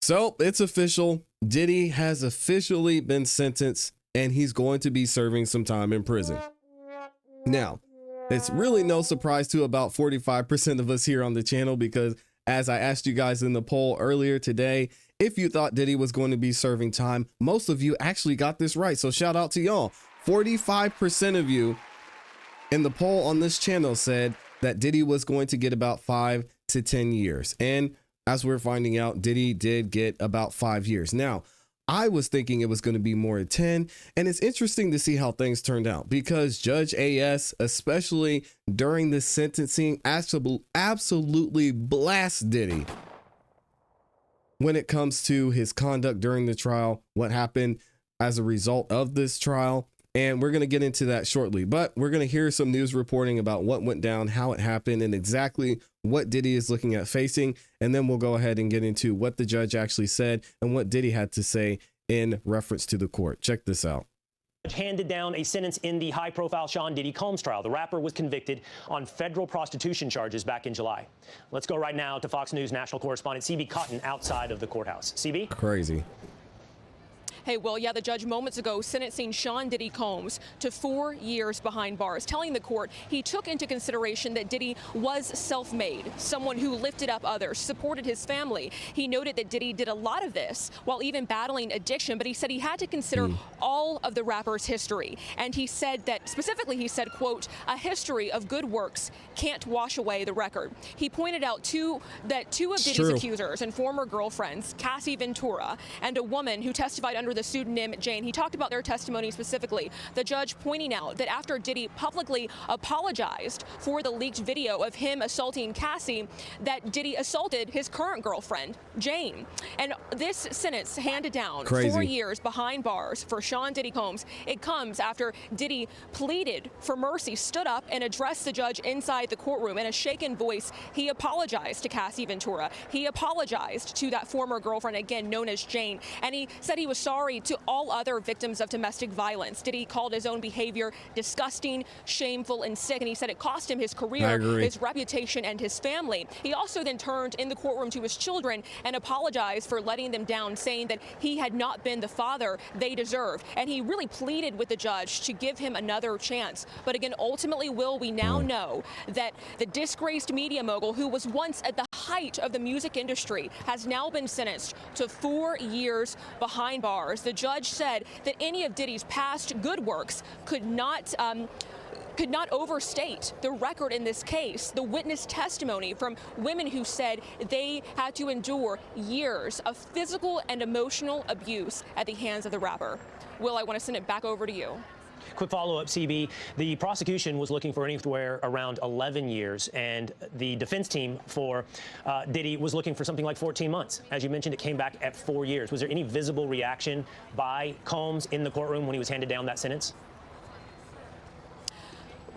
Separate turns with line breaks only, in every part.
So it's official. Diddy has officially been sentenced and he's going to be serving some time in prison. Now, it's really no surprise to about 45% of us here on the channel, because as I asked you guys in the poll earlier today, if you thought Diddy was going to be serving time, most of you actually got this right. So shout out to y'all. 45% of you in the poll on this channel said that Diddy was going to get about 5 to 10 years. And as we're finding out, Diddy did get about 5 years. Now, I was thinking it was going to be more than 10. And it's interesting to see how things turned out, because Judge AS, especially during the sentencing, absolutely blast Diddy when it comes to his conduct during the trial, what happened as a result of this trial. And we're going to get into that shortly, but we're going to hear some news reporting about what went down, how it happened, and exactly what Diddy is looking at facing. And then we'll go ahead and get into what the judge actually said and what Diddy had to say in reference to the court. Check this out.
Handed down a sentence in the high-profile Sean Diddy Combs trial. The rapper was convicted on federal prostitution charges back in July. Let's go right now to Fox News national correspondent CB Cotton outside of the courthouse. CB?
Crazy.
Hey, well, yeah, the judge moments ago sentencing Sean Diddy Combs to 4 years behind bars, telling the court he took into consideration that Diddy was self-made, someone who lifted up others, supported his family. He noted that Diddy did a lot of this while even battling addiction, but he said he had to consider all of the rapper's history. And he said that, specifically, he said, quote, a history of good works can't wash away the record. He pointed out that two of Diddy's accusers and former girlfriends, ClassE Ventura and a woman who testified under the pseudonym Jane. He talked about their testimony specifically. The judge pointing out that after Diddy publicly apologized for the leaked video of him assaulting Cassie, that Diddy assaulted his current girlfriend, Jane. And this sentence handed down 4 years behind bars for Sean Diddy Combs. It comes after Diddy pleaded for mercy, stood up and addressed the judge inside the courtroom. In a shaken voice, he apologized to ClassE Ventura. He apologized to that former girlfriend, again known as Jane. And he said he was sorry to all other victims of domestic violence. Diddy called his own behavior disgusting, shameful, and sick, and he said it cost him his career, his reputation, and his family. He also then turned in the courtroom to his children and apologized for letting them down, saying that he had not been the father they deserved. And he really pleaded with the judge to give him another chance. But again, ultimately, we now know that the disgraced media mogul, who was once at the height of the music industry, has now been sentenced to 4 years behind bars. The judge said that any of Diddy's past good works could not overstate the record in this case. The witness testimony from women who said they had to endure years of physical and emotional abuse at the hands of the rapper. Will, I want to send it back over to you.
Quick follow-up, CB. The prosecution was looking for anywhere around 11 years, and the defense team for Diddy was looking for something like 14 months. As you mentioned, it came back at 4 years. Was there any visible reaction by Combs in the courtroom when he was handed down that sentence?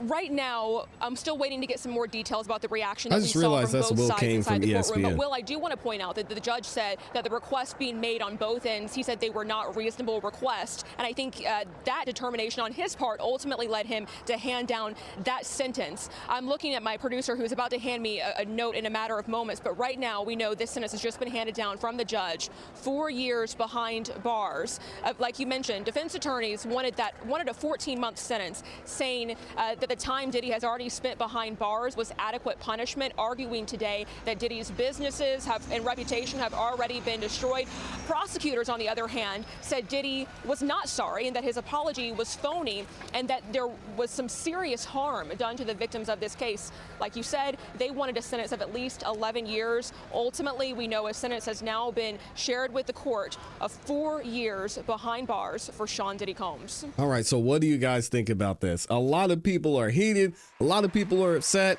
Right now, I'm still waiting to get some more details about the reaction that we saw from both sides inside the courtroom. But Will, I do want to point out that the judge said that the requests being made on both ends, he said they were not reasonable requests. And I think that determination on his part ultimately led him to hand down that sentence. I'm looking at my producer, who's about to hand me a note in a matter of moments. But right now, we know this sentence has just been handed down from the judge. 4 years behind bars. Like you mentioned, defense attorneys wanted a 14-month sentence, saying that the time Diddy has already spent behind bars was adequate punishment, arguing today that Diddy's businesses and reputation have already been destroyed. Prosecutors, on the other hand, said Diddy was not sorry and that his apology was phony and that there was some serious harm done to the victims of this case. Like you said, they wanted a sentence of at least 11 years. Ultimately, we know a sentence has now been shared with the court of 4 years behind bars for Sean Diddy Combs.
All right, so what do you guys think about this? A lot of people are heated. A lot of people are upset.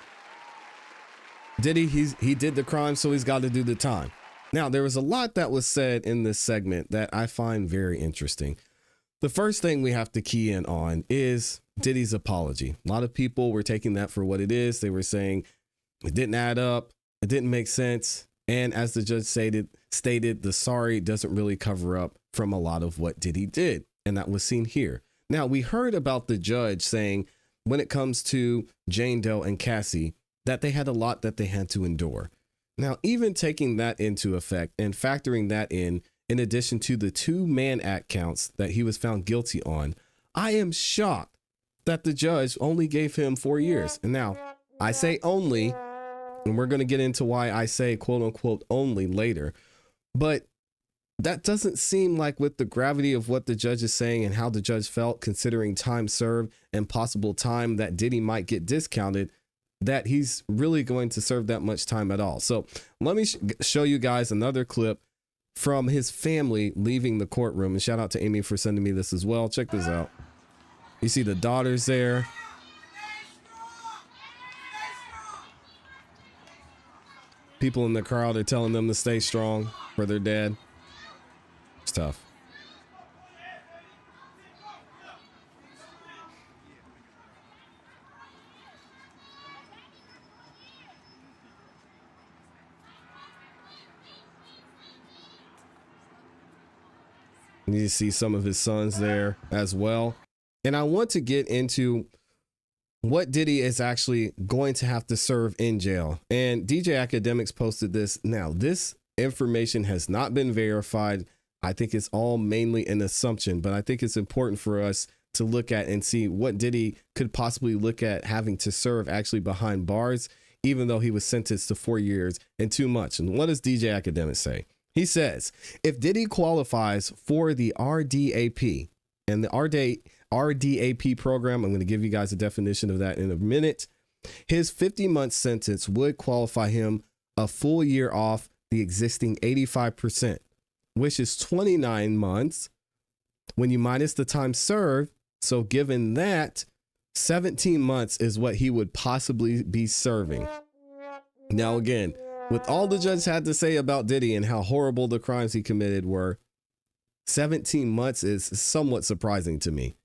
Diddy, he did the crime, so he's got to do the time. Now, there was a lot that was said in this segment that I find very interesting. The first thing we have to key in on is Diddy's apology. A lot of people were taking that for what it is. They were saying it didn't add up. It didn't make sense. And as the judge stated, the sorry doesn't really cover up from a lot of what Diddy did. And that was seen here. Now, we heard about the judge saying when it comes to Jane Doe and Cassie, that they had a lot that they had to endure. Now, even taking that into effect and factoring that in addition to the 2 Mann Act counts that he was found guilty on, I am shocked that the judge only gave him 4 years. And now I say only, and we're going to get into why I say quote unquote only later, but that doesn't seem like, with the gravity of what the judge is saying and how the judge felt considering time served and possible time that Diddy might get discounted, that he's really going to serve that much time at all. So let me show you guys another clip from his family leaving the courtroom. And shout out to Amy for sending me this as well. Check this out. You see the daughters there. People in the crowd are telling them to stay strong for their dad. It's tough. You see some of his sons there as well. And I want to get into what Diddy is actually going to have to serve in jail. And DJ Academics posted this. Now, this information has not been verified. I think it's all mainly an assumption, but I think it's important for us to look at and see what Diddy could possibly look at having to serve actually behind bars, even though he was sentenced to 4 years and 2 months. And what does DJ Academics say? He says, if Diddy qualifies for the RDAP, and the RDAP program, I'm going to give you guys a definition of that in a minute, his 50-month sentence would qualify him a full year off the existing 85%, which is 29 months when you minus the time served. So given that, 17 months is what he would possibly be serving. Now, again, with all the judge had to say about Diddy and how horrible the crimes he committed were, 17 months is somewhat surprising to me.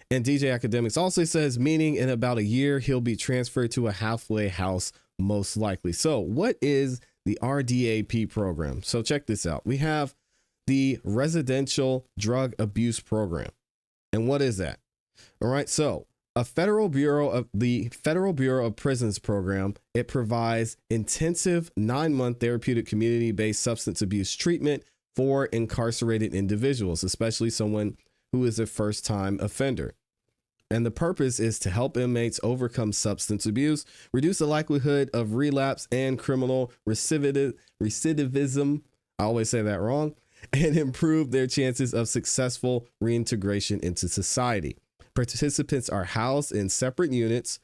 And DJ Academics also says, meaning in about a year, he'll be transferred to a halfway house, most likely. So what is the RDAP program? So check this out. We have the Residential Drug Abuse Program. And what is that? All right. So the Federal Bureau of Prisons program, it provides intensive 9-month therapeutic community-based substance abuse treatment for incarcerated individuals, especially someone who is a first-time offender. And the purpose is to help inmates overcome substance abuse, reduce the likelihood of relapse and criminal recidivism, I always say that wrong, and improve their chances of successful reintegration into society. Participants are housed in separate units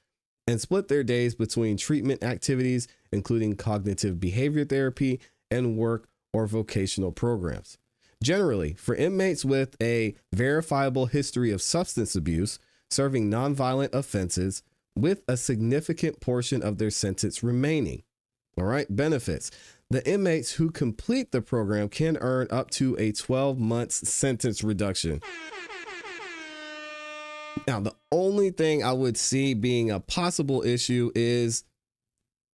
and split their days between treatment activities, including cognitive behavior therapy and work or vocational programs. Generally, for inmates with a verifiable history of substance abuse, serving nonviolent offenses with a significant portion of their sentence remaining. All right, benefits. The inmates who complete the program can earn up to a 12-month sentence reduction. Now, the only thing I would see being a possible issue is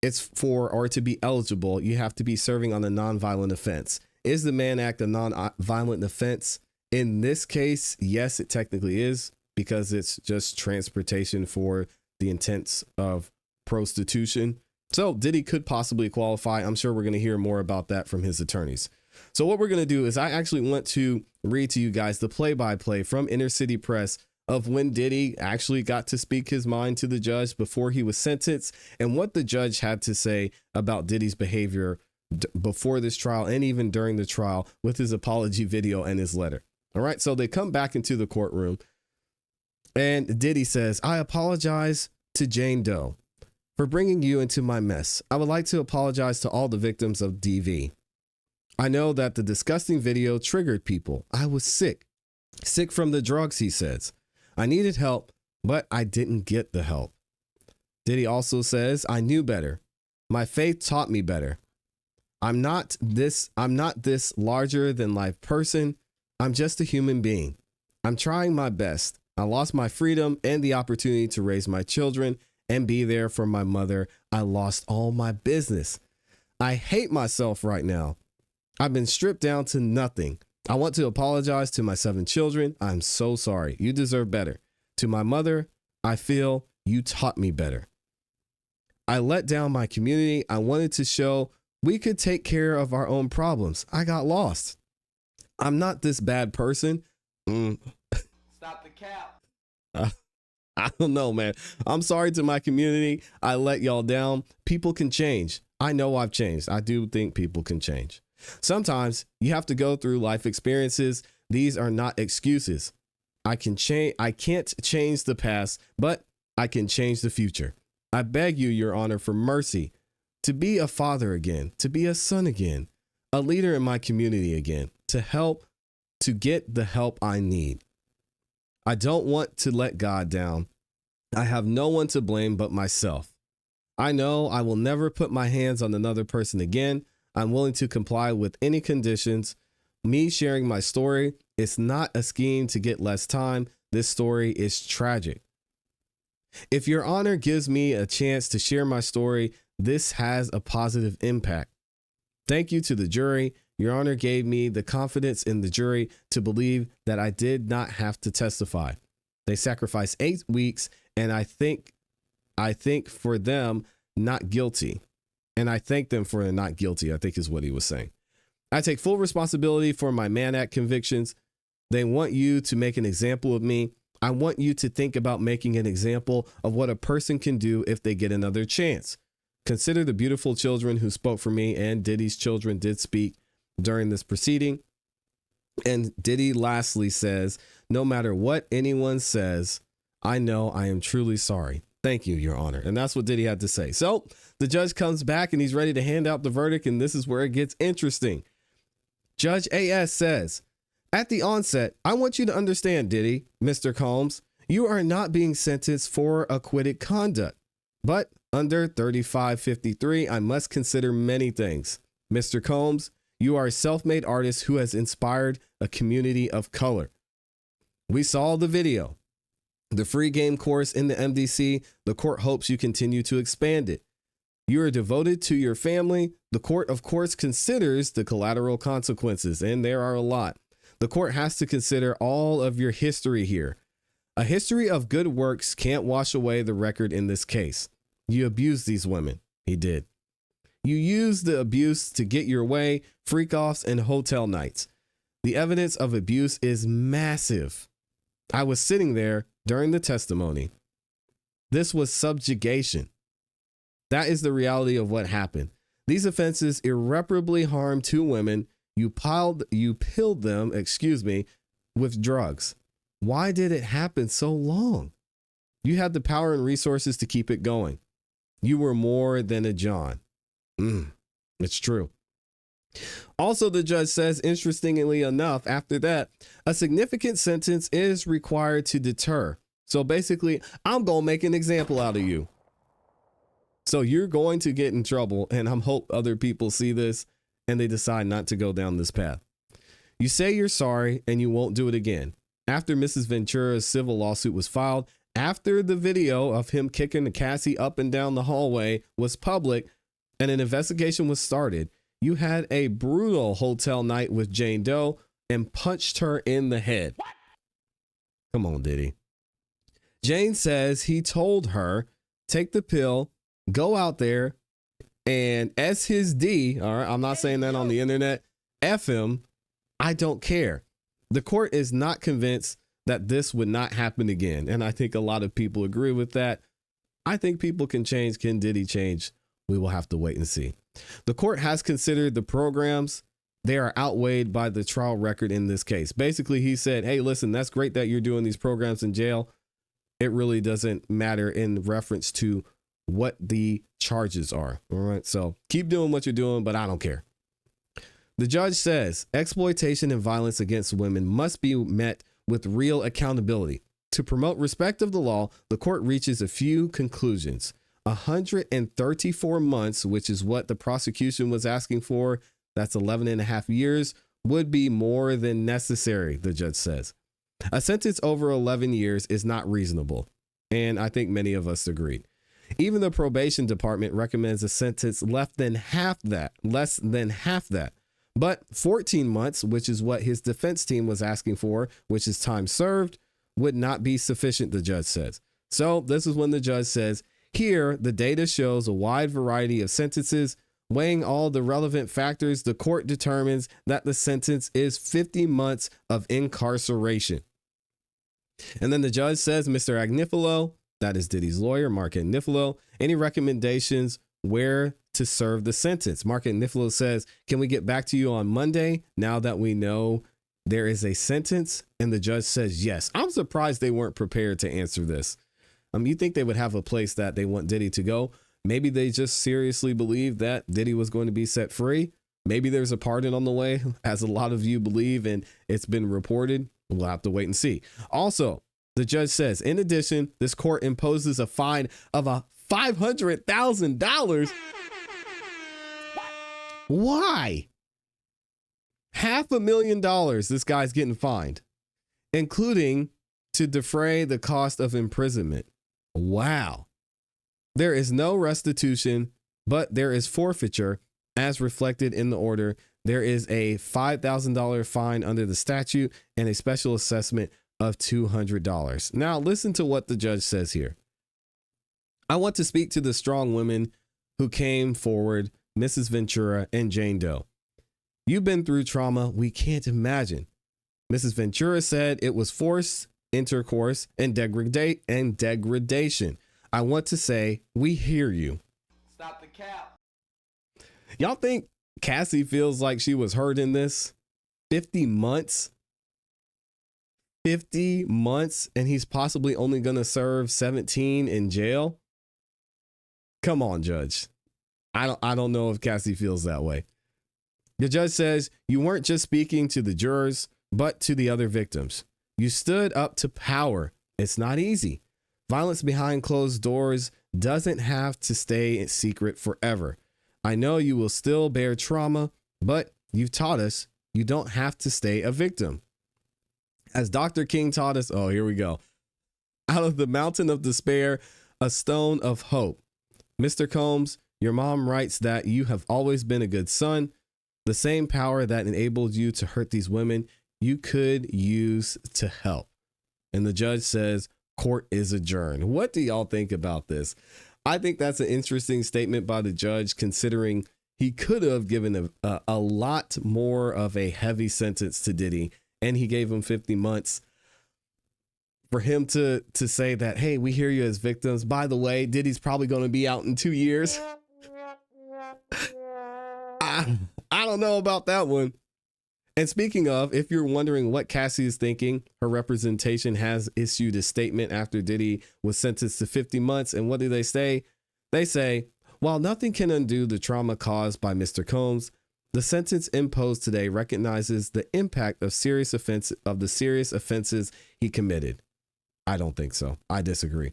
to be eligible, you have to be serving on a nonviolent offense. Is the Mann Act a nonviolent offense? In this case, yes, it technically is, because it's just transportation for the intents of prostitution. So Diddy could possibly qualify. I'm sure we're going to hear more about that from his attorneys. So what we're going to do is I actually want to read to you guys the play-by-play from Inner City Press of when Diddy actually got to speak his mind to the judge before he was sentenced, and what the judge had to say about Diddy's behavior before this trial and even during the trial, with his apology video and his letter. All right, so they come back into the courtroom and Diddy says, I apologize to Jane Doe for bringing you into my mess. I would like to apologize to all the victims of DV. I know that the disgusting video triggered people. I was sick from the drugs, he says. I needed help, but I didn't get the help. Diddy also says, I knew better. My faith taught me better. I'm not this larger than life person. I'm just a human being. I'm trying my best. I lost my freedom and the opportunity to raise my children and be there for my mother. I lost all my business. I hate myself right now. I've been stripped down to nothing. I want to apologize to my 7 children. I'm so sorry. You deserve better. To my mother, I feel you taught me better. I let down my community. I wanted to show We could take care of our own problems. I got lost. I'm not this bad person.
Stop the cap.
I don't know, man. I'm sorry to my community. I let y'all down. People can change. I know I've changed. I do think people can change. Sometimes you have to go through life experiences. These are not excuses. I can't change the past, but I can change the future. I beg you, Your Honor, for mercy, to be a father again, to be a son again, a leader in my community again, to get the help I need. I don't want to let God down. I have no one to blame but myself. I know I will never put my hands on another person again. I'm willing to comply with any conditions. Me sharing my story is not a scheme to get less time. This story is tragic. If Your Honor gives me a chance to share my story, this has a positive impact. Thank you to the jury. Your Honor gave me the confidence in the jury to believe that I did not have to testify. They sacrificed 8 weeks, and I think for them not guilty. And I thank them for not guilty, I think is what he was saying. I take full responsibility for my Mann Act convictions. They want you to make an example of me. I want you to think about making an example of what a person can do if they get another chance. Consider the beautiful children who spoke for me, and Diddy's children did speak during this proceeding. And Diddy lastly says, no matter what anyone says, I know I am truly sorry. Thank you, Your Honor. And that's what Diddy had to say. So the judge comes back and he's ready to hand out the verdict. And this is where it gets interesting. Judge A.S. says, at the onset, I want you to understand, Diddy, Mr. Combs, you are not being sentenced for acquitted conduct. But under 3553, I must consider many things. Mr. Combs, you are a self-made artist who has inspired a community of color. We saw the video. The free game course in the MDC, the court hopes you continue to expand it. You are devoted to your family. The court, of course, considers the collateral consequences, and there are a lot. The court has to consider all of your history here. A history of good works can't wash away the record in this case. You abused these women. He did. You used the abuse to get your way, freak-offs and hotel nights. The evidence of abuse is massive. I was sitting there during the testimony. This was subjugation. That is the reality of what happened. These offenses irreparably harmed 2 women. You pilled them, with drugs. Why did it happen so long? You had the power and resources to keep it going. You were more than a John. It's true. Also, the judge says, interestingly enough, after that, a significant sentence is required to deter. So basically, I'm going to make an example out of you. So you're going to get in trouble, and I hope other people see this and they decide not to go down this path. You say you're sorry and you won't do it again. After Mrs. Ventura's civil lawsuit was filed, after the video of him kicking ClassE up and down the hallway was public and an investigation was started, you had a brutal hotel night with Jane Doe and punched her in the head. What? Come on, Diddy. Jane says he told her, take the pill, go out there, and S his D, all right, I'm not saying that on the internet, F him, I don't care. The court is not convinced that this would not happen again. And I think a lot of people agree with that. I think people can change. Can Diddy change? We will have to wait and see. The court has considered the programs. They are outweighed by the trial record in this case. Basically, he said, hey, listen, that's great that you're doing these programs in jail. It really doesn't matter in reference to what the charges are. All right. So keep doing what you're doing, but I don't care. The judge says exploitation and violence against women must be met with real accountability. To promote respect of the law, the court reaches a few conclusions. 134 months, which is what the prosecution was asking for, that's 11 and a half years, would be more than necessary, the judge says. A sentence over 11 years is not reasonable, and I think many of us agreed. Even the probation department recommends a sentence less than half that. But 14 months, which is what his defense team was asking for, which is time served, would not be sufficient, the judge says. So this is when the judge says, here, the data shows a wide variety of sentences Weighing all the relevant factors, the court determines that the sentence is 50 months of incarceration. And then the judge says, Mr. Agnifilo, that is Diddy's lawyer, Mark Agnifilo, any recommendations where to serve the sentence? Mark Agnifilo says, can we get back to you on Monday now that we know there is a sentence? And the judge says, yes. I'm surprised they weren't prepared to answer this. You think they would have a place that they want Diddy to go? Maybe they just seriously believe that Diddy was going to be set free. Maybe there's a pardon on the way, as a lot of you believe, and it's been reported. We'll have to wait and see. Also, the judge says, in addition, this court imposes a fine of $500,000. Why? $500,000 this guy's getting fined, including to defray the cost of imprisonment. Wow. There is no restitution, but there is forfeiture as reflected in the order. There is a $5,000 fine under the statute and a special assessment of $200. Now, listen to what the judge says here. I want to speak to the strong women who came forward, Mrs. Ventura and Jane Doe. You've been through trauma we can't imagine. Mrs. Ventura said it was forced intercourse and degradation. I want to say we hear you.
Stop the cap.
Y'all think ClassE feels like she was hurt in this? 50 months? 50 months, and he's possibly only going to serve 17 in jail? Come on, Judge. I don't know if ClassE feels that way. The judge says you weren't just speaking to the jurors, but to the other victims. You stood up to power. It's not easy. Violence behind closed doors doesn't have to stay secret forever. I know you will still bear trauma, but you've taught us you don't have to stay a victim. As Dr. King taught us, oh, here we go. Out of the mountain of despair, a stone of hope. Mr. Combs, your mom writes that you have always been a good son. The same power that enabled you to hurt these women, you could use to help. And the judge says, court is adjourned. What do y'all think about this? I think that's an interesting statement by the judge, considering he could have given a lot more of a heavy sentence to Diddy, and he gave him 50 months. For him to say that, hey, we hear you as victims. By the way, Diddy's probably going to be out in 2 years. I don't know about that one. And speaking of, if you're wondering what ClassE is thinking, her representation has issued a statement after Diddy was sentenced to 50 months. And what do they say? They say, while nothing can undo the trauma caused by Mr. Combs, the sentence imposed today recognizes the impact of the serious offenses he committed. I don't think so. I disagree.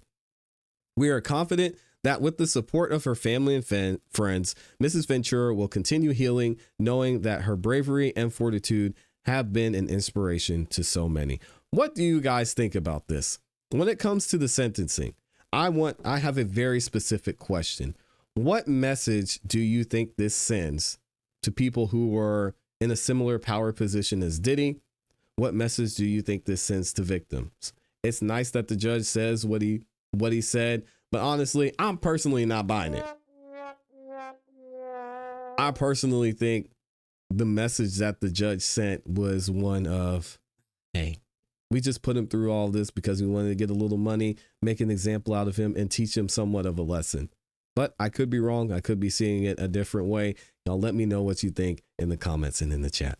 We are confident that with the support of her family and friends, Mrs. Ventura will continue healing, knowing that her bravery and fortitude have been an inspiration to so many. What do you guys think about this? When it comes to the sentencing, I have a very specific question. What message do you think this sends to people who were in a similar power position as Diddy? What message do you think this sends to victims? It's nice that the judge says what he said, but honestly, I'm personally not buying it. I personally think the message that the judge sent was one of, hey, we just put him through all this because we wanted to get a little money, make an example out of him, and teach him somewhat of a lesson. But I could be wrong. I could be seeing it a different way. Y'all let me know what you think in the comments and in the chat.